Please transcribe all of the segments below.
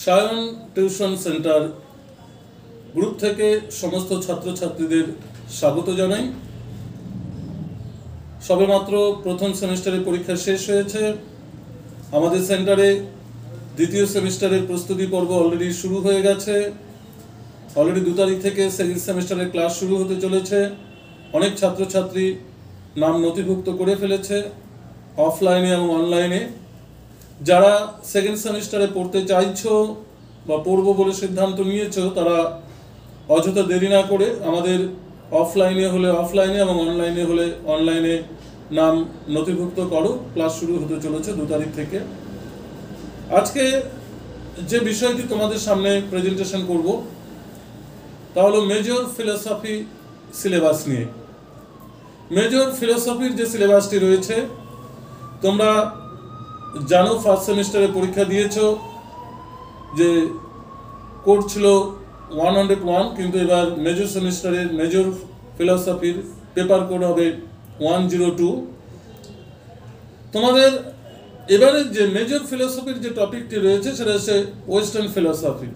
Sayan tuition centre group থেকে সমস্ত ছাত্রছাত্রীদের স্বাগত জানাই। সবেমাত্র প্রথম সেমিস্টারের পরীক্ষা শেষ হয়েছে। আমাদের সেন্টারে দ্বিতীয় সেমিস্টারের প্রস্তুতি পর্ব অলরেডি শুরু হয়ে গেছে। অলরেডি 2 তারিখ থেকে সেকেন্ড সেমিস্টারের ক্লাস শুরু হতে চলেছে। অনেক ছাত্রছাত্রী নাম নথিভুক্ত করে ফেলেছে অফলাইনে এবং অনলাইনে। যারা সেকেন্ড সেমিস্টারে পড়তে চাইছো বা পড়বো বলে সিদ্ধান্ত নিয়েছো, তারা অযথা দেরি না করে আমাদের অফলাইনে হলে অফলাইনে এবং অনলাইনে হলে অনলাইনে নাম নথিভুক্ত করো। ক্লাস শুরু হতে চলেছে 2 তারিখ থেকে। আজকে যে বিষয়টি তোমাদের সামনে প্রেজেন্টেশন করব তা হলো মেজর ফিলোসফি সিলেবাস নিয়ে। মেজর ফিলোসফির যে সিলেবাসটি রয়েছে, তোমরা জানো ফার্স্ট সেমিস্টারে পরীক্ষা দিয়েছো যে কোড ছিল 101, কিন্তু এবার মেজর সেমিস্টারের মেজর ফিলোসফির পেপার কোড হবে 102। তোমাদের এবারে যে মেজর ফিলোসফির যে টপিকটি রয়েছে সেটা হচ্ছে ওয়েস্টার্ন ফিলোসফি।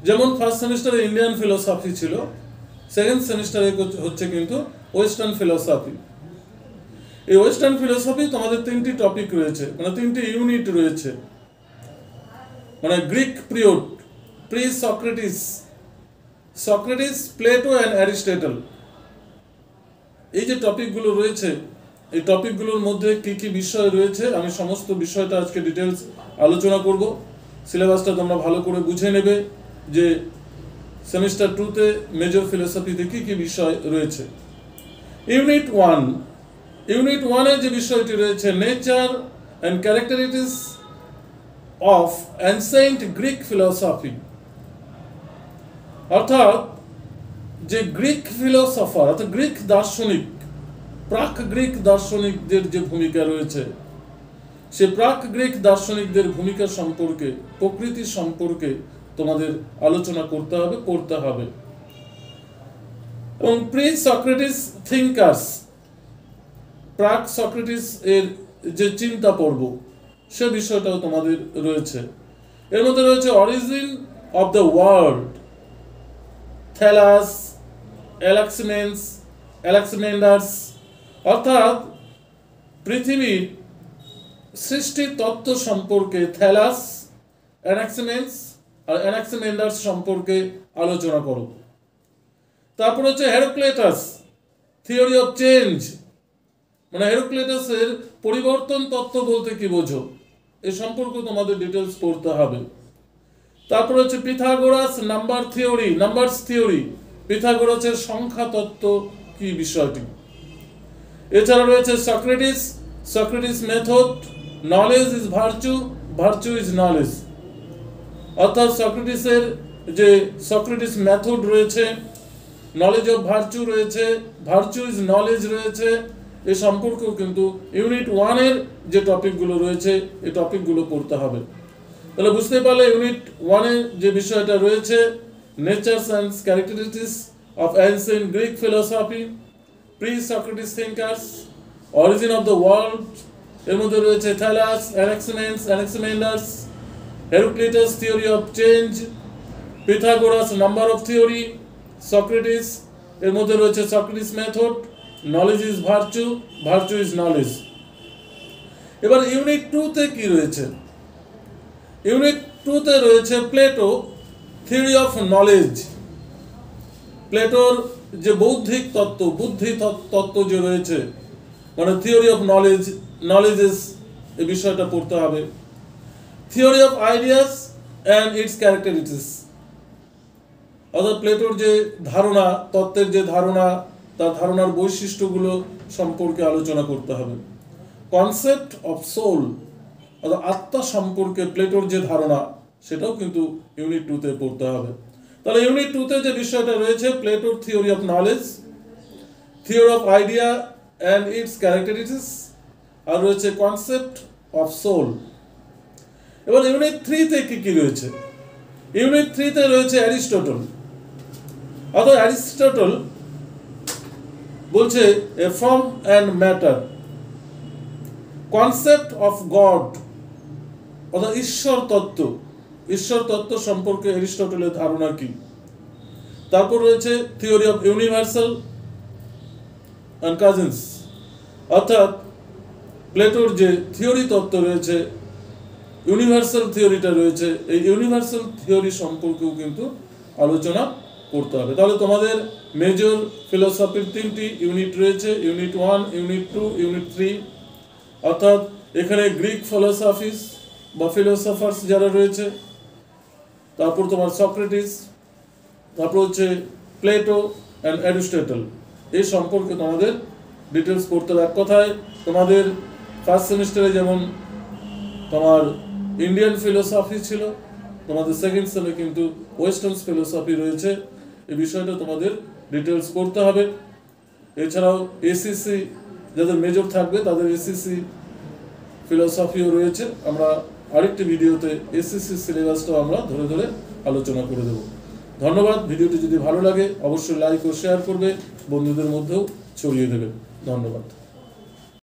যেমন ফার্স্ট সেমিস্টারে ইন্ডিয়ান ফিলোসফি ছিল, সেকেন্ড সেমিস্টারে হচ্ছে কিন্তু ওয়েস্টার্ন ফিলোসফি। এই ওয়েস্টার্ন ফিলোসফি তোমাদের 3টি টপিক রয়েছে, মানে 3টি ইউনিট রয়েছে। মানে Greek period, pre Socrates, Socrates, Plato and Aristotle. এই যে টপিকগুলো রয়েছে, এই টপিকগুলোর মধ্যে কি কি বিষয় রয়েছে, আমি সমস্ত বিষয়টা আজকে ডিটেলস আলোচনা করব। সিলেবাসটা তোমরা ভালো করে বুঝে নেবে যে সেমিস্টার 2তে মেজর ফিলোসফিতে কি কি বিষয় রয়েছে। ইউনিট 1-এ যে বিষয়টি রয়েছে nature and characteristics of ancient Greek philosophy, অর্থাৎ যে গ্রিক ফিলোসফার অর্থাৎ গ্রিক দার্শনিক, প্রাক গ্রিক দার্শনিকদের যে ভূমিকা রয়েছে, সে প্রাক গ্রিক দার্শনিকদের ভূমিকা সম্পর্কে, প্রকৃতি সম্পর্কে তোমাদের আলোচনা করতে হবে, পড়তে হবে। এবং প্রি সক্রেটিস থিঙ্কার্স, প্রাক সক্রেটিস এর যে চিন্তা পর্ব, সে বিষয়টাও তোমাদের রয়েছে। এর মধ্যে রয়েছে origin of the world, Thales, Anaximander's, অর্থাৎ পৃথিবীর সৃষ্টির তত্ত্ব সম্পর্কে থ্যালাস, অ্যানাক্সিমেন্ডার্স সম্পর্কে আলোচনা করো। তারপর হচ্ছে হেরাক্লিটাস, থিওরি অফ চেঞ্জ, মানে হেরাক্লিটাসের পরিবর্তন তত্ত্ব বলতে কি বোঝো, এ সম্পর্কে তোমাদের ডিটেলস পড়তে হবে। তারপর হচ্ছে পিথাগোরাস নাম্বারস থিওরি, পিথাগোরাসের সংখ্যা তত্ত্ব কি বিষয়টি। এছাড়া রয়েছে Socrates method, knowledge is virtue is knowledge, অর্থাৎ সক্রেটিস মেথড রয়েছে, নলেজ অফ ভার্চু রয়েছে, ভার্চু ইজ নলেজ রয়েছে। এ সম্পর্কেও কিন্তু ইউনিট 1-এর যে টপিকগুলো রয়েছে, এই টপিকগুলো পড়তে হবে। তাহলে বুঝতে পারলে ইউনিট 1-এ যে বিষয়টা রয়েছে nature and characteristics of ancient Greek philosophy, pre Socrates thinkers, origin of the world, এর মধ্যে রয়েছে Thales, Anaximander's, Heraclitus, theory of change, Pythagoras, number of theory, Socrates, এর মধ্যে রয়েছে Socrates method, knowledge is virtue is knowledge. এবার unit 2-তে কি রয়েছে? ইউনিট 2-তে রয়েছে প্লেটো, থিওরি অফ নলেজ। প্লেটোর যে বৌদ্ধিক তত্ত্ব, বুদ্ধি তত্ত্ব যে রয়েছে, মানে থিওরি অফ নলেজেস, এই বিষয়টা পড়তে হবে। Theory of ideas and its characteristics, অর্থাৎ প্লেটোর যে ধারণা, তত্ত্বের যে ধারণা, তার ধারণার বৈশিষ্ট্যগুলো সম্পর্কে আলোচনা করতে হবে। কনসেপ্ট অফ সোল, অর্থাৎ আত্মা সম্পর্কে প্লেটোর যে ধারণা, সেটাও কিন্তু ইউনিট 2-তে পড়তে হবে। তাহলে ইউনিট 2-তে যে বিষয়টা রয়েছে প্লেটোর theory of knowledge, theory of idea and its characteristics, আর রয়েছে কনসেপ্ট অফ সোল। এবার ইউনিট 3-তে কি রয়েছে? ইউনিট 3-তে রয়েছে অ্যারিস্টটল, অর্থাৎ অ্যারিস্টটল বলছে a form and matter, concept of God, অর্থাৎ ঈশ্বর তত্ত্ব, ঈশ্বর তত্ত্ব সম্পর্কে এরিস্টটলের ধারণা কি। তারপর রয়েছে theory of universal and cousins, অর্থাৎ প্লেটোর যে থিওরি তত্ত্ব রয়েছে, ইউনিভার্সাল থিওরিটা রয়েছে, এই ইউনিভার্সাল থিওরি সম্পর্কেও কিন্তু আলোচনা করতে হবে। তাহলে তোমাদের মেজর ফিলোসফির 3টি ইউনিট রয়েছে, ইউনিট 1, ইউনিট 2, ইউনিট 3, অর্থাৎ এখানে গ্রিক ফিলোসফিস বা ফিলোসফার্স যারা রয়েছে, তারপর তোমার সক্রেটিস, তারপর হচ্ছে প্লেটো অ্যান্ড অ্যারিস্টটল, এই সম্পর্কে তোমাদের ডিটেলস করতে হবে। এক কথায় তোমাদের ফার্স্ট সেমিস্টারে যেমন তোমার ইন্ডিয়ান ফিলোসফি ছিল, তোমাদের সেকেন্ড সেমে কিন্তু ওয়েস্টার্ন ফিলোসফি রয়েছে। এই বিষয়টা তোমাদের ডিটেলস করতে হবে। এছাড়াও এসিসি যাদের মেজর থাকবে তাদের এসিসি ফিলোসফিও রয়েছে। আমরা আরেকটি ভিডিওতে এসিসি সিলেবাসটাও আমরা ধরে ধরে আলোচনা করে দেব। ধন্যবাদ। ভিডিওটি যদি ভালো লাগে অবশ্যই লাইক ও শেয়ার করবে, বন্ধুদের মধ্যেও ছড়িয়ে দেবে। ধন্যবাদ।